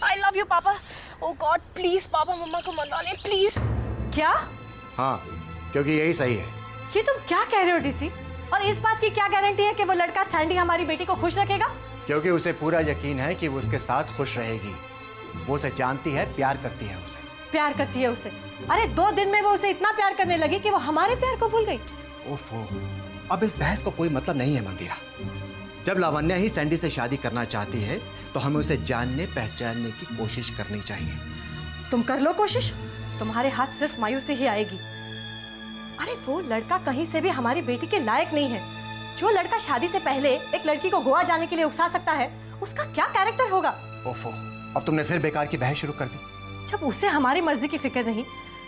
I love you पापा। ओ God please पापा मम्मा को मनवा ले प्लीज। क्या? हाँ, क्योंकि यही सही है। ये तुम क्या कह रहे हो डीसी? और इस बात की क्या गारंटी है कि वो लड़का सैंडी हमारी बेटी को खुश रखेगा? क्योंकि उसे पूरा यकीन है कि वो उसके साथ खुश रहेगी। वो उसे जानती है, प्यार करती है उसे। प्यार करती है उसे? अरे 2 दिन में वो उसे इतना प्यार करने लगी कि वो हमारे प्यार को भूल गई। ओफो, अब इस बहस को कोई मतलब नहीं है मंदिरा। जब लावण्या ही सैंडी से शादी करना चाहती है तो हमें उसे जानने पहचानने की कोशिश करनी चाहिए। तुम कर लो कोशिश, तुम्हारे हाथ सिर्फ मायूसी ही आएगी। अरे वो लड़का कहीं से भी हमारी बेटी के लायक नहीं है। जो लड़का शादी से पहले एक लड़की को गोवा जाने के लिए उकसा सकता है, उसका क्या कैरेक्टर होगा? ओफो, अब तुमने फिर बेकार की बहस शुरू कर दी। जब उसे हमारी मर्जी की फिक्र नहीं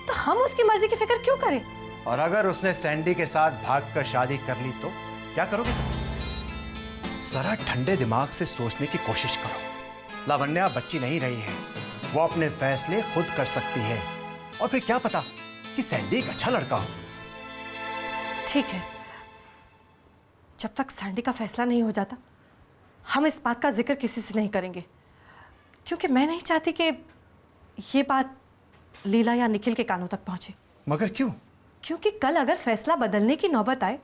तो हम उसकी मर्जी की फिक्र क्यों करें? और अगर उसने सैंडी के साथ भागकर शादी कर ली तो क्या करोगे तुम? जरा ठंडे दिमाग से सोचने की कोशिश करो। लावण्या बच्ची नहीं रही है, वो अपने फैसले खुद कर सकती है। और फिर क्या पता कि सैंडी एक अच्छा लड़का हो। ठीक है, जब तक सैंडी का फैसला नहीं हो जाता हम इस बात का जिक्र किसी से नहीं करेंगे, क्योंकि मैं नहीं चाहती कि ये बात लीला या निखिल के कानों तक पहुंचे। मगर क्यों? क्योंकि कल अगर फैसला बदलने की नौबत आए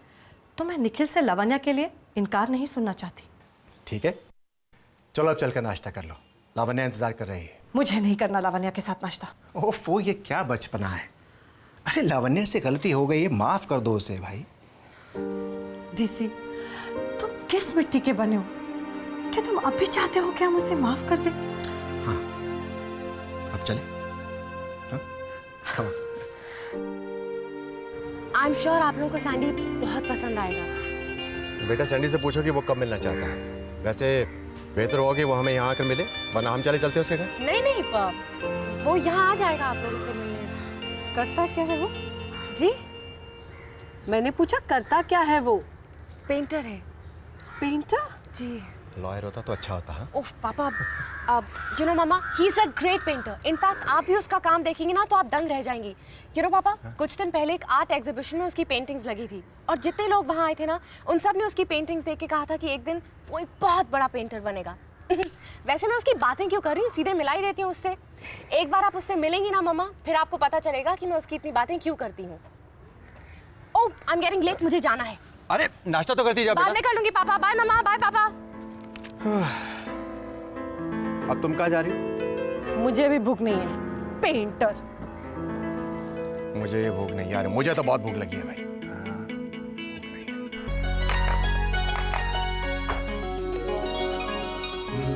तो मैं निखिल से लावण्या के लिए इनकार नहीं सुनना चाहती। ठीक है, चलो अब चलकर नाश्ता कर लो, लावण्या इंतजार कर रही है। मुझे नहीं करना लावण्या के साथ नाश्ता। ओफो, ये क्या बचपना है। अरे लावण्या से गलती हो गई है, माफ कर दो उसे भाई। डीसी, तुम किस मिट्टी के बने हो? क्या तुम अब भी चाहते हो कि हम उसे माफ कर दें? हाँ, अब चले। हाँ? Come on. I am sure आप लोगों को सैंडी बहुत पसंद आएगा। बेटा सैंडी से पूछो कि वो कब मिलना चाहता है। वैसे बेहतर होगा कि वो हमें यहाँ आकर मिले, वरना हम चले चलते उसके घर। नहीं नहीं वो यहाँ आ जाएगा आप लोगों से मिलने। करता क्या है वो? जी मैंने पूछा करता क्या है वो? पेंटर है। पेंटर? जी। लॉयर होता तो अच्छा होता। हाँ? ओफ पापा, you know mama, he is a great painter. In fact आप भी उसका काम देखेंगे ना तो आप दंग रह जाएंगी। यू नो पापा, कुछ दिन पहले एक आर्ट एग्जीबिशन में उसकी पेंटिंग्स लगी थी और जितने लोग वहाँ आए थे ना उन सब ने उसकी पेंटिंग्स देख के कहा था कि एक दिन वो एक बहुत बड़ा पेंटर बनेगा। वैसे मैं उसकी बातें क्यों कर रही हूँ, सीधे मिला ही देती हूँ उससे। एक बार आप उससे मिलेंगी ना मम्मा, फिर आपको पता चलेगा कि मैं उसकी इतनी बातें क्यों करती हूँ। ओह आई एम गेटिंग लेट, मुझे जाना है। अरे नाश्ता तो करती जा बाद में कर लूंगी पापा। बाय मम्मा, बाय पापा। अब तुम कहाँ जा रही हो? मुझे भी भूख नहीं है। पेंटर। मुझे ये भूख नहीं यार, मुझे तो बहुत भूख लगी है भाई।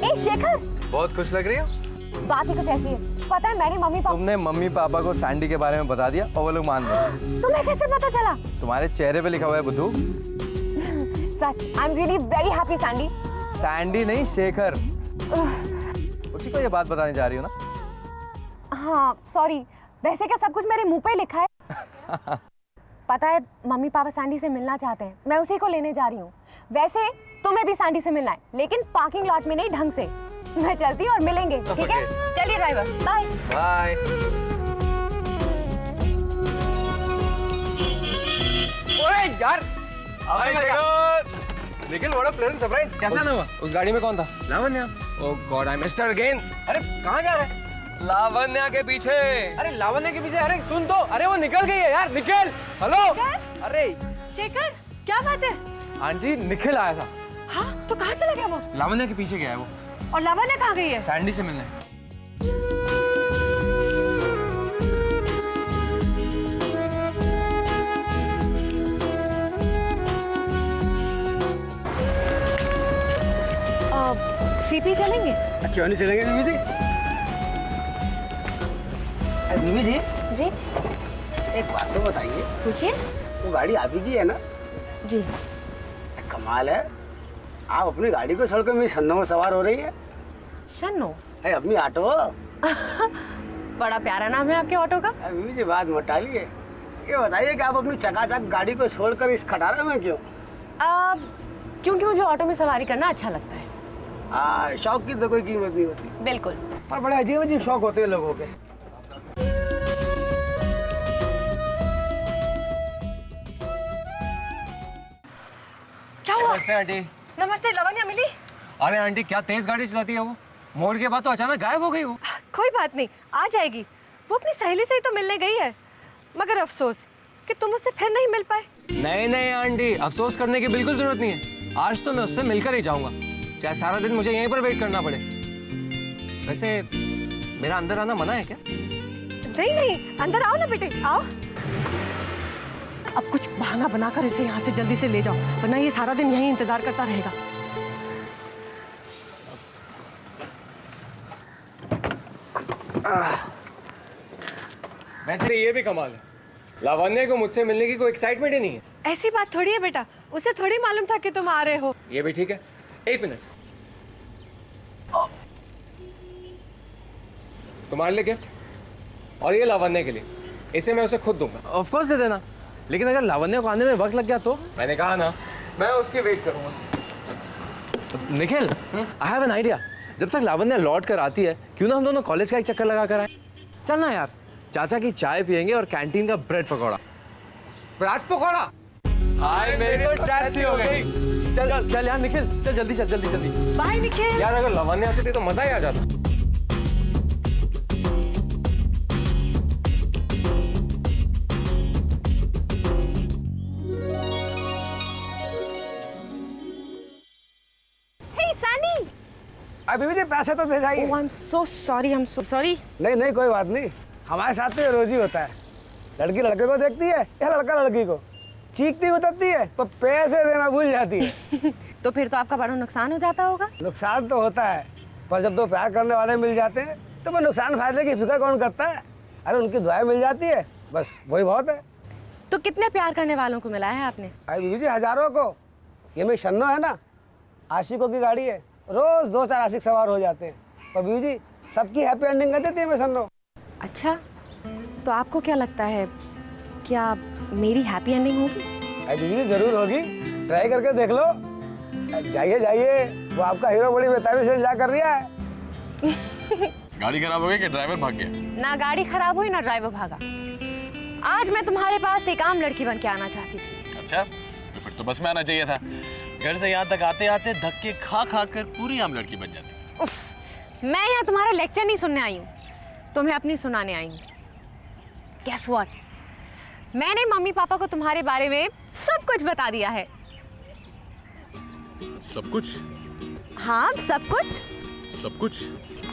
ए शेखर, बहुत खुश लग रही हो। बात ही कुछ ऐसी है। पता है मेरी मम्मी पापा। तुमने मम्मी पापा को सैंडी के बारे में बता दिया और वो लोग मान गए। तुम्हें कैसे पता चला? तुम्हारे चेहरे पे लिखा हुआ है बुद्धू। सच, I am really very happy Sandy. Sandy नहीं, शेखर। उसी को ये बात बताने जा रही हो ना? हाँ सॉरी, वैसे क्या सब कुछ मेरे मुंह पे ही लिखा है? पता है मम्मी पापा सैंडी से मिलना चाहते हैं, मैं उसी को लेने जा रही हूँ। वैसे तुम्हें भी सैंडी से मिलना है, लेकिन पार्किंग लॉट में नहीं, ढंग से। मैं चलती हूँ और मिलेंगे, ठीक है? चलिए ड्राइवर, बाय बाय। ओए यार, लेकिन व्हाट अ प्लेजेंट सरप्राइज। कैसा ना हुआ? उस गाड़ी में कौन था? Lavanya. Oh God, I missed her again. अरे कहाँ जा रहे हैं? लावण्या के पीछे। अरे लावण्या के पीछे? अरे सुन तो, अरे वो निकल गई है यार। निकल, हेलो। अरे शेखर, क्या बात है? आंटी, निखिल आया था। हाँ, तो कहाँ चला गया वो? लावण्या के पीछे गया है वो। और लावण्या कहाँ गई है? सैंडी से मिलने। सीपी चलेंगे? क्यों नहीं चलेंगे बीबी जी? बीबी जी, जी एक बात तो बताइए। पूछिए। वो गाड़ी आप ही की है ना? जी। कमाल है, आप अपनी गाड़ी को छोड़कर मेरी सन्नो में सवार हो रही है। शन्नो? है अपनी ऑटो। बड़ा प्यारा नाम है आपके ऑटो का। बीबी जी बात मत टालिए, ये बताइए कि आप अपनी चकाचक गाड़ी को छोड़कर इस खटारा में क्यों? क्योंकि मुझे ऑटो में सवारी करना अच्छा लगता है। शौक की तो कोई कीमत नहीं होती। बिल्कुल। पर बड़े अजीब अजीब शौक होते हैं लोगों के। क्या हुआ? नमस्ते आंटी। नमस्ते, लावण्या मिली? अरे आंटी, क्या तेज गाड़ी चलाती है वो। मोड़ के बाद तो अचानक गायब हो गई वो। कोई बात नहीं, आ जाएगी। वो अपनी सहेली से ही तो मिलने गई है। मगर अफसोस कि तुम उससे फिर नहीं मिल पाए। नहीं नहीं आंटी, अफसोस करने की बिल्कुल जरूरत नहीं है। आज तो मैं उससे मिलकर ही जाऊंगा, चाहे सारा दिन मुझे यहीं पर वेट करना पड़े। वैसे मेरा अंदर आना मना है क्या? नहीं नहीं, अंदर आओ ना बेटे, आओ। अब कुछ बहाना बनाकर इसे यहाँ से जल्दी से ले जाओ, वरना ये सारा दिन यहीं इंतजार करता रहेगा। वैसे ये भी कमाल है, लावण्य को मुझसे मिलने की कोई एक्साइटमेंट ही नहीं है। ऐसी बात थोड़ी है बेटा, उसे थोड़ी मालूम था कि तुम आ रहे हो। ये भी ठीक है। एक मिनट, तुम्हारे लिए गिफ्ट और ये लावण्य के लिए। इसे मैं उसे खुद दूंगा। ऑफ कोर्स दे देना, लेकिन अगर लावण्य को आने में वक्त लग गया तो? मैंने कहा ना, मैं उसकी वेट करूंगा। Nikhil, I have an idea. जब तक लावण्य लौट कर आती है, क्यों ना हम दोनों कॉलेज का एक चक्कर लगा कर आए? चल ना यार, चाचा की चाय पियेंगे और कैंटीन का ब्रेड पकौड़ा। ब्रेड पकौड़ा? हाय, मेरी तो ट्रैक थी हो गई। चल चल यार निखिल, चल जल्दी चल, जल्दी जल्दी। बाय निखिल। यार अगर लावण्य आती थी तो मजा ही आ जाता। Hey Sandy! अभी मुझे पैसे तो दे जाइए। Oh, I'm so sorry. I'm so sorry. नहीं नहीं, कोई बात नहीं, हमारे साथ तो ये रोज ही होता है। लड़की लड़के को देखती है या लड़का लड़की को, चीखती उतरती है तो पैसे देना भूल जाती है। तो फिर तो आपका बड़ा नुकसान हो जाता होगा। नुकसान तो होता है, पर जब दो प्यार करने वाले मिल जाते हैं तो मैं नुकसान फायदे की फिक्र कौन करता है। अरे उनकी दुआएं मिल जाती है, बस वही बहुत है। तो कितने प्यार करने वालों को मिला है आपने? अरे बीबी जी, हजारों को। ये मेरी शन्नो है ना, आशिकों की गाड़ी है, रोज 2-4 आशिक सवार हो जाते हैं। पर बीबी जी, सबकी हैप्पी एंडिंग कर देती है मैं शन्नो। अच्छा, तो आपको क्या लगता है, क्या मेरी हैप्पी एंडिंग होगी? अरे बीबी जी, जरूर होगी, ट्राई करके देख लो। जाइए जाइए, वो आपका हीरो बड़ी बेताबी से इंतजार कर रहा है। गाड़ी खराब हो गई कि ड्राइवर भाग गया? ना गाड़ी खराब हुई ना ड्राइवर भागा। आज मैं तुम्हारे पास एक आम लड़की बन के आना चाहती थी। अच्छा, तो फिर तो बस में आना चाहिए था। घर से यहाँ तक आते आते धक्के खा खा कर पूरी आम लड़की बन जाती। उफ, मैं यहाँ तुम्हारा लेक्चर नहीं सुनने आई हूँ, तुम्हें अपनी सुनाने आई हूँ। Guess what? मैंने मम्मी पापा को तुम्हारे बारे में सब कुछ बता दिया है। सब कुछ? हाँ, सब कुछ। सब कुछ?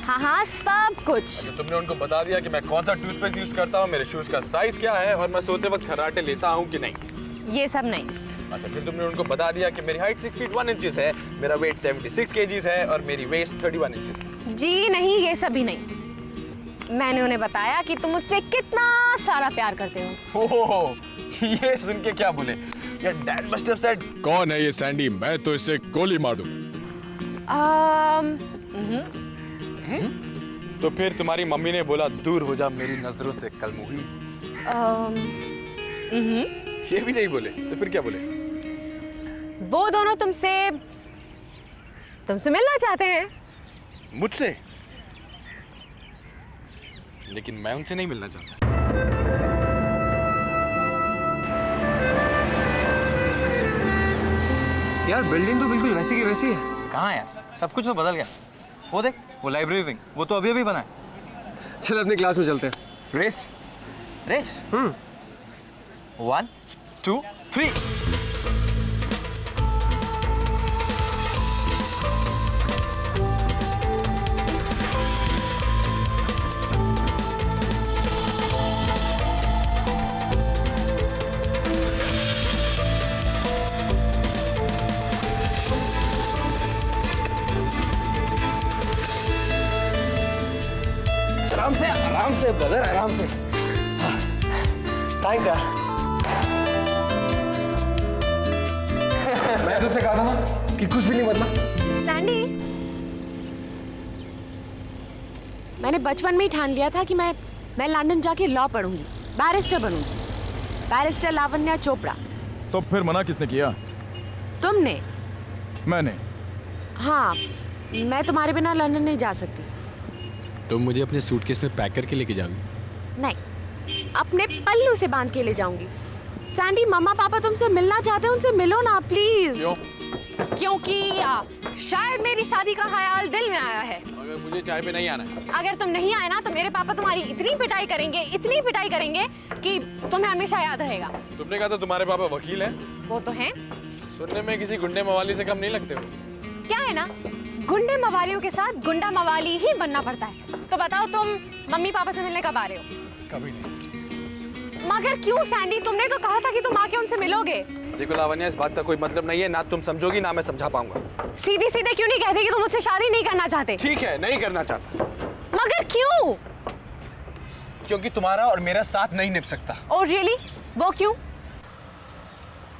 हाँ हाँ, सब कुछ। तो तुमने उनको बता दिया कि मैं कौन सा टूथपेस्ट यूज करता हूँ, मेरे शूज का साइज क्या है और मैं सोते वक्त खर्राटे लेता हूँ कि नहीं? ये सब नहीं। अच्छा, फिर तुमने उनको बता दिया कि मेरी हाइट 6 फीट 1 इंचेस है, मेरा वेट 76 केजीज है और मेरी वेस्ट 31 इंचेस है। जी नहीं, ये सब भी नहीं। मैंने उन्हें बताया कि तुम मुझसे कितना सारा प्यार करते हो। ओह, ये सुन के क्या बोले? यार डैड मस्ट हैव सेड, कौन है ये सैंडी? मैं तो इसे गोली मार दूं। तो फिर तुम्हारी मम्मी ने बोला दूर हो जा मेरी नजरों से कलमुही? ये भी नहीं बोले, तो फिर क्या बोले? वो दोनों तुमसे मिलना चाहते हैं। मुझसे? लेकिन मैं उनसे नहीं मिलना चाहता। यार बिल्डिंग तो बिल्कुल वैसी की वैसी है। कहाँ यार, सब कुछ तो बदल गया। वो देख, वो लाइब्रेरी विंग, वो तो अभी अभी बना है। चल अपनी क्लास में चलते हैं। Race race 1 2 3। आराम से ब्रदर, आराम से। थैंक्स यार। मैं तुझसे कहा था ना कि कुछ भी नहीं बदला। सैंडी, मैंने बचपन में ही ठान लिया था कि मैं लंदन जाके लॉ पढ़ूंगी, बैरिस्टर बनूंगी, बैरिस्टर लावण्या चोपड़ा। तो फिर मना किसने किया? तुमने। मैंने। हाँ, मैं तुम्हारे बिना लंदन नहीं जा सकती। तुम मुझे अपने सूटकेस में पैक करके लेके जाओगी? नहीं, अपने पल्लू से बांध के ले जाऊंगी। सैंडी, मम्मा पापा तुमसे मिलना चाहते हैं, उनसे मिलो ना प्लीज। क्यों? क्योंकि शायद मेरी शादी का ख्याल दिल में आया है। मगर मुझे चाय पे नहीं आना है। अगर तुम नहीं आए ना तो मेरे पापा तुम्हारी इतनी पिटाई करेंगे कि तुम्हें हमेशा याद रहेगा। तुमने कहा था तुम्हारे पापा वकील हैं। वो तो हैं। सुनने में किसी गुंडे मवाली से कम नहीं लगते हो। क्या है ना, गुंडे मवालियों के साथ गुंडा मवाली ही बनना पड़ता है। तो बताओ तुम मम्मी पापा से मिलने कब आ रहे हो? कभी नहीं। मगर क्यों सैंडी, तुमने तो कहा था कि तुम आके उनसे मिलोगे। देखो लावण्या, इस बात का कोई मतलब नहीं है, ना तुम समझोगी ना मैं समझा पाऊंगा। सीधे सीधे क्यों नहीं कहते कि तुम मुझसे शादी नहीं करना चाहते? ठीक है, नहीं करना चाहता। मगर क्यों? क्योंकि तुम्हारा और मेरा साथ नहीं निभ सकता। Oh really? वो क्यों?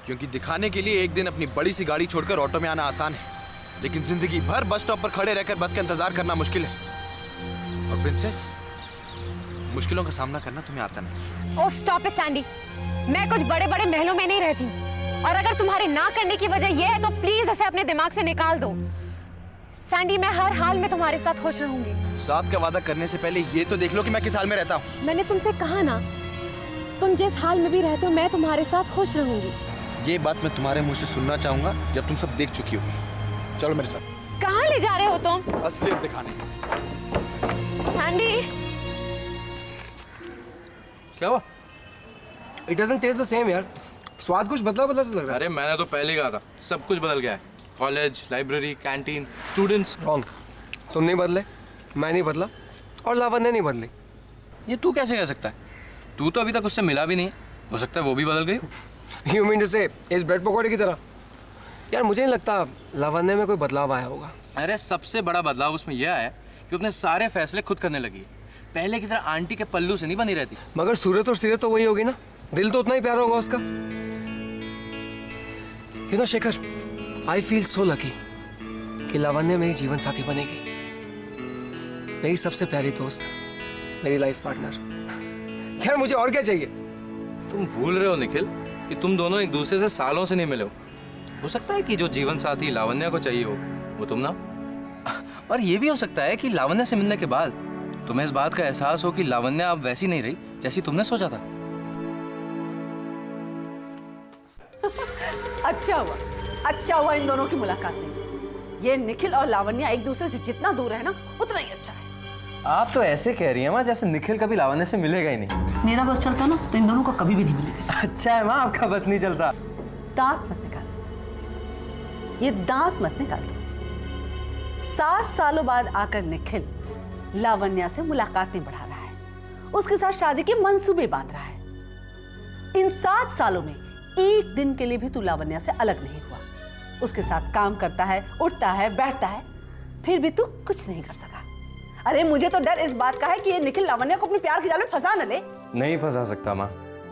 क्योंकि दिखाने के लिए एक दिन अपनी बड़ी सी गाड़ी छोड़कर ऑटो में आना आसान है, लेकिन जिंदगी भर बस स्टॉप पर खड़े रहकर बस का इंतजार करना मुश्किल है। और प्रिंसेस, मुश्किलों का सामना करना तुम्हें आता नहीं। ओह स्टॉप इट सैंडी, मैं कुछ बड़े बड़े महलों में नहीं रहती, और अगर तुम्हारे ना करने की वजह यह है तो प्लीज इसे अपने दिमाग से निकाल दो। सैंडी, मैं हर हाल में तुम्हारे साथ खुश रहूंगी। साथ का वादा करने से पहले ये तो देख लो कि मैं किस हाल में रहता हूँ। मैंने तुमसे कहा ना, तुम जिस हाल में भी रहते हो मैं तुम्हारे साथ खुश रहूंगी। ये बात मैं तुम्हारे मुंह से सुनना चाहूंगा जब तुम सब देख चुकी होगी। चलो मेरे साथ। कहाँ ले जा रहे हो तुम? असलियत दिखाने। सैंडी, क्या हुआ? It doesn't taste the same यार। स्वाद कुछ बदला बदला सा लग रहा है। अरे मैंने तो पहले ही कहा था, सब कुछ बदल गया है। College, library, canteen, students. Wrong. तुम नहीं बदले, मैं नहीं बदला, और लावण्या नहीं बदली। ये तू कैसे कह सकता है? तू तो अभी तक उससे मिला भी नहीं है। हो सकता है वो भी बदल गई हो। You mean to say इस ब्रेड पकौड़े की तरह? यार मुझे नहीं लगता लावण्या में कोई बदलाव आया होगा। अरे सबसे बड़ा बदलाव उसमें यह है कि अपने सारे फैसले खुद करने लगी है। पहले की तरह आंटी के पल्लू से नहीं बनी रहती। मगर सूरत और सीरत तो वही होगी ना, दिल तो उतना ही प्यारा होगा उसका। You know Shekhar, I feel so lucky कि लावण्या मेरी जीवन साथी बनेगी, मेरी सबसे प्यारी दोस्त, मेरी लाइफ पार्टनर। यार मुझे और क्या चाहिए? तुम भूल रहे हो निखिल कि तुम दोनों एक दूसरे से सालों से नहीं मिले हो सकता है कि जो जीवन साथी लावण्या को चाहिए हो वो तुम ना। और ये भी हो सकता है कि लावण्या से मिलने के बाद तुम्हें इस बात का एहसास हो कि लावण्या अब वैसी नहीं रही जैसी तुमने सोचा था। अच्छा हुआ इन दोनों की मुलाकात नहीं। ये निखिल और लावण्या एक दूसरे से जितना दूर है ना उतना ही अच्छा है। आप तो ऐसे कह रही हैं माँ जैसे निखिल कभी लावण्या से मिलेगा ही नहीं। मेरा बस चलता ना तो इन दोनों को कभी भी नहीं मिलेगा। अच्छा है माँ, आपका बस नहीं चलता। दांत मत निकाल, ये दांत मत निकाल दो। 7 सालों बाद आकर निखिल लावण्या से मुलाकातें बढ़ा रहा है, उसके साथ शादी के मंसूबे बांध रहा है। इन 7 सालों में एक दिन के लिए भी तू लावण्या से अलग नहीं हुआ। उसके साथ काम करता है, उठता है, बैठता है, फिर भी तू कुछ नहीं कर सका। अरे मुझे तो डर इस बात का है कि ये निखिल लावण्या को अपने प्यार के जाल में फंसा न ले। नहीं फंसा सकता माँ।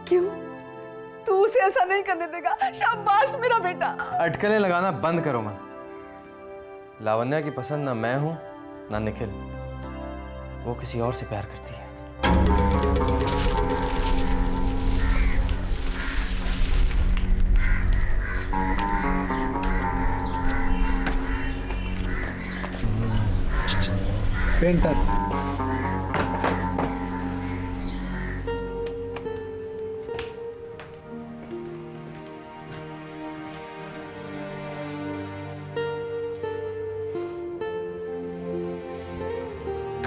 क्यों? तू उसे ऐसा नहीं करने देगा? शाबाश मेरा बेटा। अटकलें लगाना बंद करो माँ। लावण्या की पसंद ना मैं हूँ ना निखिल, वो किसी और से प्यार करती है। पेंटर।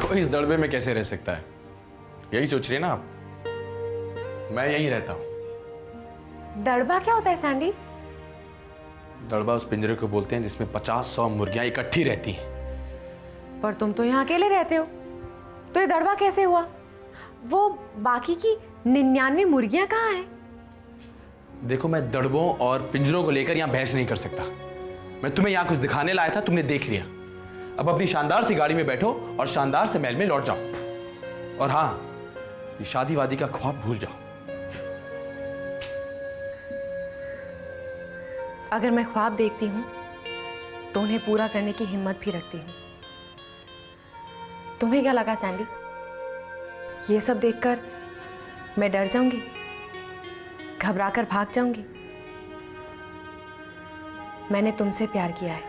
कोई इस दड़बे में कैसे रह सकता है? यही सोच रही है ना आप? मैं यही रहता हूं। दड़बा क्या होता है सैंडी? दड़बा उस पिंजरे को बोलते हैं जिसमें 50-100 मुर्गियां इकट्ठी रहती हैं। पर तुम तो यहाँ अकेले रहते हो, तो ये दड़बा कैसे हुआ? वो बाकी की 99 मुर्गियां कहाँ हैं? देखो, मैं दड़बों और पिंजरों को लेकर यहाँ बहस नहीं कर सकता। मैं तुम्हें यहाँ कुछ दिखाने लाया था, तुमने देख लिया। अब अपनी शानदार सी गाड़ी में बैठो और शानदार से महल में लौट जाओ। और हाँ, ये शादी वादी का ख्वाब भूल जाओ। अगर मैं ख्वाब देखती हूँ तो उन्हें पूरा करने की हिम्मत भी रखती हूँ। तुम्हें क्या लगा सैंडी? ये सब देखकर मैं डर जाऊंगी, घबराकर भाग जाऊंगी? मैंने तुमसे प्यार किया है,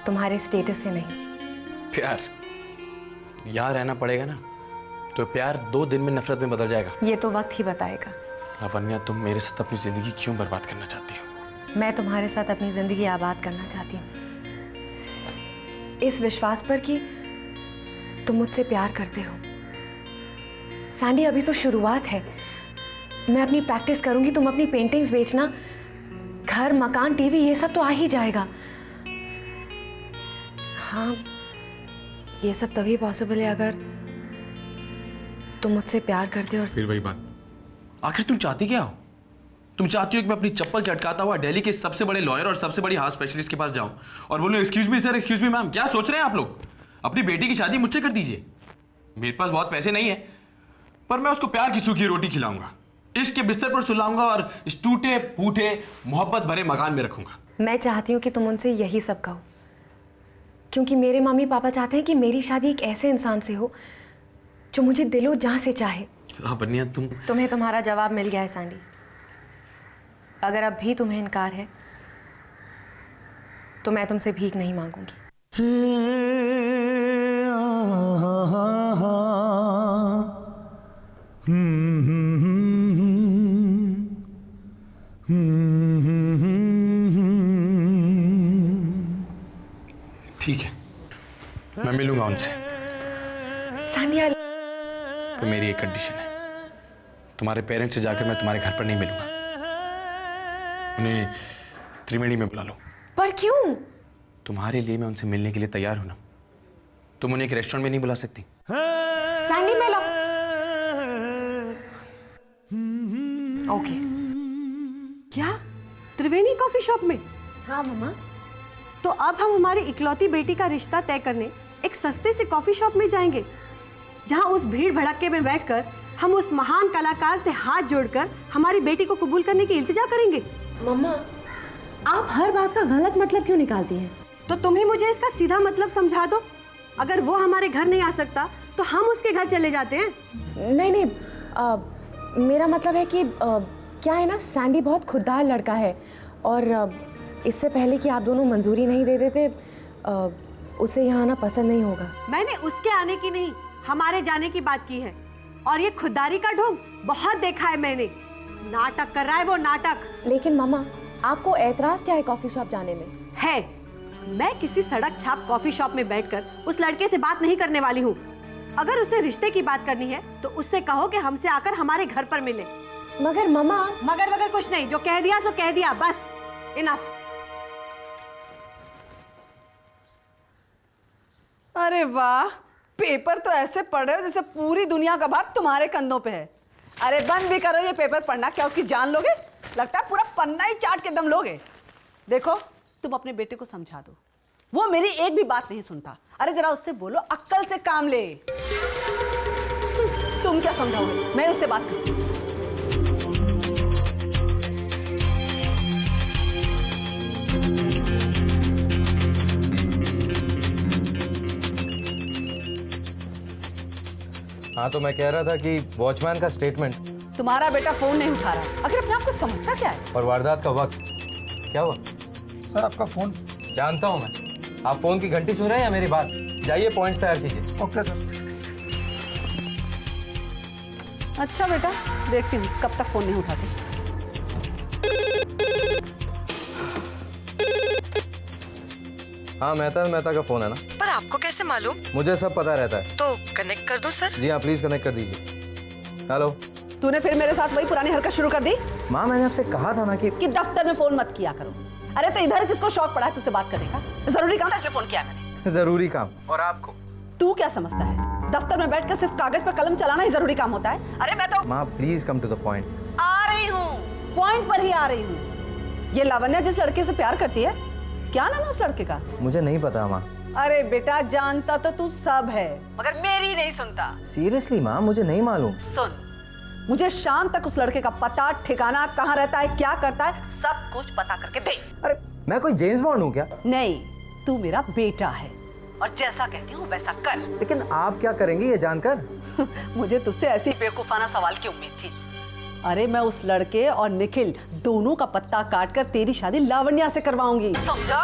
तुम्हारे स्टेटस से नहीं। प्यार यहाँ रहना पड़ेगा ना, तो प्यार 2 दिन में नफरत में बदल जाएगा। ये तो वक्त ही बताएगा। लावण्या, तुम मेरे साथ अपनी जिंदगी क्यों बर्बाद करना चाहती हो? मैं तुम्हारे साथ अपनी ज़िंदगी आबाद करना चाहती हूँ, इस विश्वास पर कि तुम मुझसे प्यार करते हो। सैंडी, अभी तो शुरुआत है। मैं अपनी प्रैक्टिस करूँगी, तुम अपनी पेंटिंग्स बेचना, घर, मकान, टीवी, ये सब तो आ ही जाएगा। हाँ, ये सब तभी पॉसिबल है अगर तुम मुझसे प्यार करते हो। और फिर वही बात, आखिर तुम चाहती क्या हो? तुम चाहती हो कि मैं अपनी चप्पल चटकाता हुआ दिल्ली के सबसे बड़े लॉयर और सबसे बड़ी हार्ट स्पेशलिस्ट के पास जाऊं और बोलूं excuse me sir, excuse me ma'am, क्या सोच रहे हैं आप लोग? अपनी बेटी की शादी मुझसे कर दीजिए। मेरे पास बहुत पैसे नहीं है, पर मैं उसको प्यार की सूखी रोटी खिलाऊंगा, इश्क के बिस्तर पर सुलाऊंगा और इस टूटे फूटे मोहब्बत भरे मकान में रखूंगा। मैं चाहती हूँ कि तुम उनसे यही सब कहो, क्योंकि मेरे मम्मी पापा चाहते हैं कि मेरी शादी एक ऐसे इंसान से हो जो मुझे दिलो जान से चाहे। लावण्या, तुम्हें तुम्हारा जवाब मिल गया है सैंडी। अगर अब भी तुम्हें इनकार है तो मैं तुमसे भीख नहीं मांगूंगी। ठीक है, मैं मिलूंगा उनसे। सानिया, तो मेरी एक कंडीशन है, तुम्हारे पेरेंट्स से जाकर मैं तुम्हारे घर पर नहीं मिलूंगा, उन्हें त्रिवेणी में बुला लो। पर क्यों? तुम्हारे लिए मैं उनसे मिलने के लिए तैयार हूं ना। तुम उन्हें एक रेस्टोरेंट में नहीं बुला सकती? सैंडी, मैं ओके। क्या? त्रिवेणी कॉफी शॉप में? हाँ मम्मा। तो अब हम हमारी इकलौती बेटी का रिश्ता तय करने एक सस्ते से कॉफी शॉप में जाएंगे, जहां उस भीड़ भड़क्के में बैठकर हम उस महान कलाकार से हाथ जोड़कर हमारी बेटी को कबूल करने की इल्तिजा करेंगे। मम्मा, आप हर बात का गलत मतलब क्यों निकालती हैं? तो तुम ही मुझे इसका सीधा मतलब समझा दो। अगर वो हमारे घर नहीं आ सकता तो हम उसके घर चले जाते हैं। नहीं नहीं, मेरा मतलब है कि क्या है ना, सैंडी बहुत खुददार लड़का है और इससे पहले कि आप दोनों मंजूरी नहीं दे देते, उसे यहाँ आना पसंद नहीं होगा। मैंने उसके आने की नहीं, हमारे जाने की बात की है। और ये खुददारी का ढोंग बहुत देखा है मैंने। नाटक कर रहा है वो, नाटक। लेकिन मामा, आपको एतराज क्या है कॉफी शॉप जाने में? है, मैं किसी सड़क छाप कॉफी शॉप में बैठकर उस लड़के से बात नहीं करने वाली हूँ। अगर उसे रिश्ते की बात करनी है तो उससे कहो कि हमसे आकर हमारे घर पर मिले। मगर मामा, मगर कुछ नहीं, जो कह दिया सो कह दिया, बस इनफ। अरे वाह, पेपर तो ऐसे पढ़ रहे हो जैसे पूरी दुनिया का भार तुम्हारे कंधों पे है। अरे बंद भी करो ये पेपर पढ़ना, क्या उसकी जान लोगे? लगता है पूरा पन्ना ही चाट के दम लोगे। देखो, तुम अपने बेटे को समझा दो, वो मेरी एक भी बात नहीं सुनता। अरे जरा उससे बोलो अक्ल से काम ले। तुम क्या समझाओगे? मैं उससे बात करती हूँ। हाँ, तो मैं कह रहा था कि वॉचमैन का स्टेटमेंट। तुम्हारा बेटा फोन नहीं उठा रहा, अगर अपने आप को समझता क्या है? और वारदात का वक्त क्या हुआ? सर आपका फ़ोन। जानता हूँ मैं, आप फोन की घंटी सुन रहे हैं या मेरी बात? जाइए पॉइंट्स तैयार कीजिए। Okay sir. अच्छा बेटा, देखती हूँ कब तक फोन नहीं उठाते। हाँ, मेहता का फोन है ना? पर आपको कैसे मालूम? मुझे सब पता रहता है। तो कनेक्ट कर दो सर। जी हाँ, प्लीज कनेक्ट कर दीजिए। हेलो। तूने फिर मेरे साथ वही पुरानी हरकत शुरू कर दी? माँ, मैंने आपसे कहा था ना कि दफ्तर में फोन मत किया करो। अरे तो इधर किसको शौक पड़ा है तुझसे बात करने का? जरूरी काम था इसलिए फोन किया मैंने। जरूरी काम? और आपको? तू क्या समझता है, दफ्तर में बैठकर सिर्फ कागज पर कलम चलाना ही जरूरी काम होता है? अरे मैं तो माँ please come to the point. आ रही हूँ, पॉइंट पर ही आ रही हूँ। ये लावण्या जिस लड़के से प्यार करती है, क्या नाम है उस लड़के का? मुझे नहीं पता माँ। अरे बेटा, जानता तो तू सब है मगर मेरी नहीं सुनता। सीरियसली माँ, मुझे नहीं मालूम। सुन, मुझे शाम तक उस लड़के का पता, ठिकाना, कहाँ रहता है, क्या करता है, सब कुछ पता करके दे। अरे मैं कोई जेम्स बॉन्ड हूँ क्या? नहीं, तू मेरा बेटा है और जैसा कहती हूँ वैसा कर। लेकिन आप क्या करेंगी ये जानकर? मुझे तुझसे ऐसी बेवकूफाना सवाल की उम्मीद थी। अरे मैं उस लड़के और निखिल दोनों का पत्ता काट कर तेरी शादी लावण्या से करवाऊंगी, समझा?